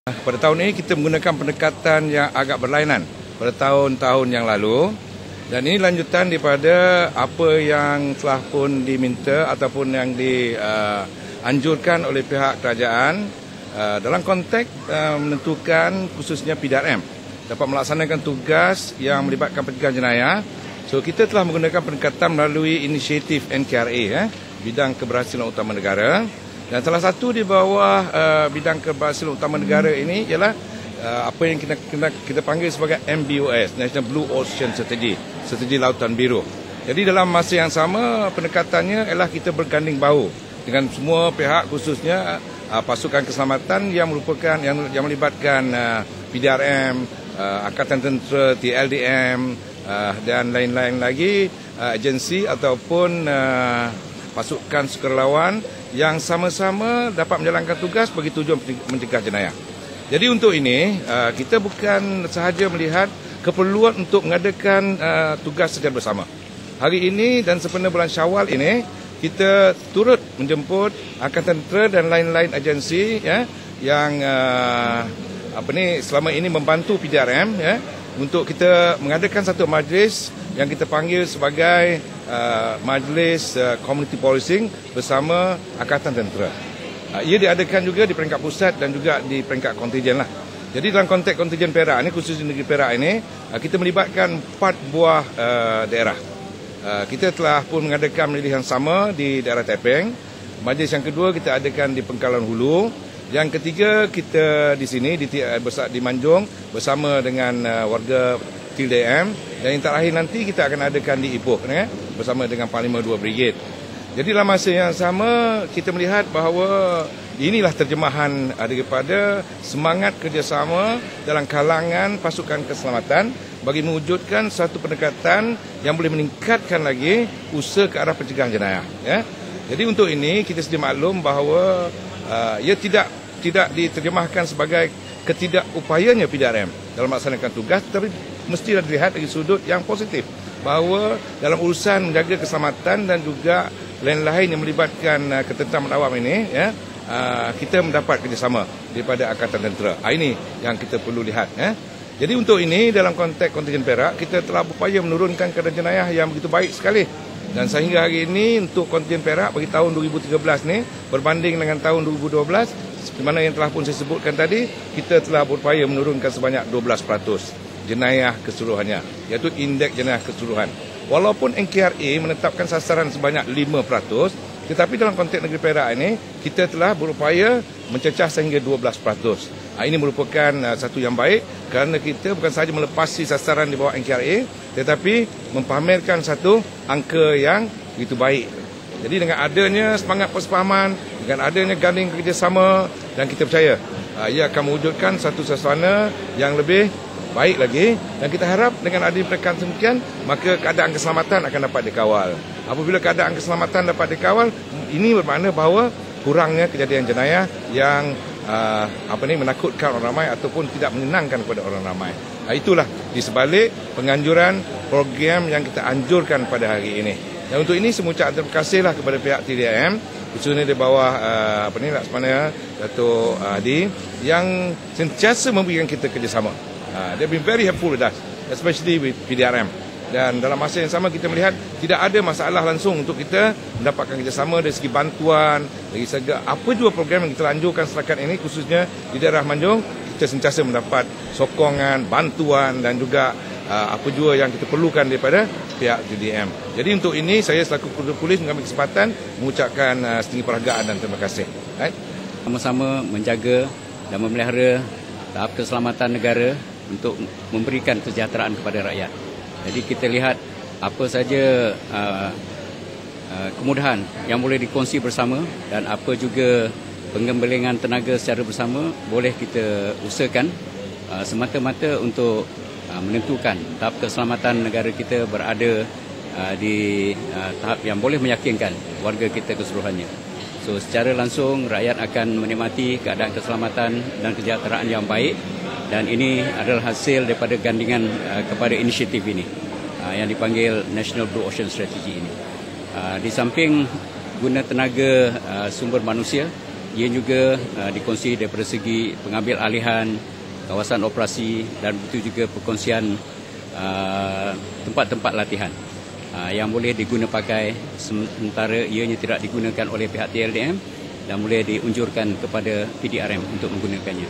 Pada tahun ini kita menggunakan pendekatan yang agak berlainan pada tahun-tahun yang lalu, dan ini lanjutan daripada apa yang telah pun diminta ataupun yang dianjurkan oleh pihak kerajaan dalam konteks menentukan khususnya PDRM dapat melaksanakan tugas yang melibatkan pencegahan jenayah. So kita telah menggunakan pendekatan melalui inisiatif NKRA, bidang keberhasilan utama negara. Dan salah satu di bawah bidang keberhasilan utama negara ini ialah apa yang kita panggil sebagai MBOS, National Blue Ocean Strategy, strategi lautan biru. Jadi dalam masa yang sama pendekatannya ialah kita berganding bahu dengan semua pihak, khususnya pasukan keselamatan yang merupakan yang melibatkan PDRM, Angkatan Tentera, TLDM dan lain-lain lagi, agensi ataupun pasukan sukarelawan yang sama-sama dapat menjalankan tugas bagi tujuan mencegah jenayah. Jadi untuk ini, kita bukan sahaja melihat keperluan untuk mengadakan tugas secara bersama. Hari ini dan sempena bulan Syawal ini, kita turut menjemput Angkatan Tentera dan lain-lain agensi yang selama ini membantu PDRM untuk kita mengadakan satu majlis yang kita panggil sebagai Majlis Community Policing bersama Angkatan Tentera. Ia diadakan juga di peringkat pusat dan juga di peringkat kontijen lah. Jadi dalam konteks kontijen Perak ini, khusus di negeri Perak ini, kita melibatkan 4 buah daerah. Kita telah pun mengadakan majlis yang sama di daerah Tepeng. Majlis yang kedua kita adakan di Pengkalan Hulu. Yang ketiga kita di sini di Manjung bersama dengan warga TLDM, dan yang terakhir nanti kita akan adakan di Ipoh bersama dengan Panglima 2 Brigade. Jadi dalam masa yang sama kita melihat bahawa inilah terjemahan daripada semangat kerjasama dalam kalangan pasukan keselamatan bagi mewujudkan satu pendekatan yang boleh meningkatkan lagi usaha ke arah pencegahan jenayah. Jadi untuk ini kita sedia maklum bahawa ia tidak diterjemahkan sebagai ketidakupayanya PDRM dalam melaksanakan tugas, tetapi mesti dilihat dari sudut yang positif bahawa dalam urusan menjaga keselamatan dan juga lain-lain yang melibatkan ketenteraman awam ini, kita mendapat kerjasama daripada Angkatan Tentera. Ini yang kita perlu lihat. Jadi untuk ini dalam konteks kontijen Perak, kita telah berupaya menurunkan kadar jenayah yang begitu baik sekali. Dan sehingga hari ini untuk kontijen Perak bagi tahun 2013 ni berbanding dengan tahun 2012, di mana yang telah pun saya sebutkan tadi, kita telah berupaya menurunkan sebanyak 12% jenayah keseluruhannya, iaitu indeks jenayah keseluruhan. Walaupun NKRA menetapkan sasaran sebanyak 5%, tetapi dalam konteks negeri Perak ini, kita telah berupaya mencecah sehingga 12%. Ini merupakan satu yang baik kerana kita bukan sahaja melepasi sasaran di bawah NKRA, tetapi mempamerkan satu angka yang begitu baik. Jadi dengan adanya semangat persefahaman, dengan adanya ganding kerjasama, dan kita percaya ia akan mewujudkan satu suasana yang lebih baik lagi, dan kita harap dengan adanya pendekatan demikian, maka keadaan keselamatan akan dapat dikawal. Apabila keadaan keselamatan dapat dikawal, ini bermakna bahawa kurangnya kejadian jenayah yang menakutkan orang ramai ataupun tidak menyenangkan kepada orang ramai. Itulah di sebalik penganjuran program yang kita anjurkan pada hari ini. Dan untuk ini saya mengucapkan terima kasihlah kepada pihak TLDM, khususnya di bawah Laksamana Dato' Hadi, yang sentiasa memberikan kita kerjasama. They've been very helpful with us, especially with PDRM. Dan dalam masa yang sama kita melihat tidak ada masalah langsung untuk kita mendapatkan kerjasama dari segi bantuan, dari segi apa juga program yang kita lanjurkan setakat ini, khususnya di daerah Manjung, kita sentiasa mendapat sokongan, bantuan dan juga apa juga yang kita perlukan daripada pihak TLDM. Jadi untuk ini saya selaku Ketua Polis mengambil kesempatan mengucapkan setinggi penghargaan dan terima kasih. Sama-sama menjaga dan memelihara tahap keselamatan negara untuk memberikan kesejahteraan kepada rakyat. Jadi kita lihat apa saja kemudahan yang boleh dikongsi bersama dan apa juga pengembangan tenaga secara bersama boleh kita usahakan semata-mata untuk menentukan tahap keselamatan negara kita berada di tahap yang boleh meyakinkan warga kita keseluruhannya. So secara langsung rakyat akan menikmati keadaan keselamatan dan kesejahteraan yang baik, dan ini adalah hasil daripada gandingan kepada inisiatif ini yang dipanggil National Blue Ocean Strategy ini. Di samping guna tenaga sumber manusia, ia juga dikongsi daripada segi pengambil alihan kawasan operasi dan begitu juga perkongsian tempat-tempat latihan yang boleh diguna pakai sementara ianya tidak digunakan oleh pihak TLDM dan boleh diunjurkan kepada PDRM untuk menggunakannya.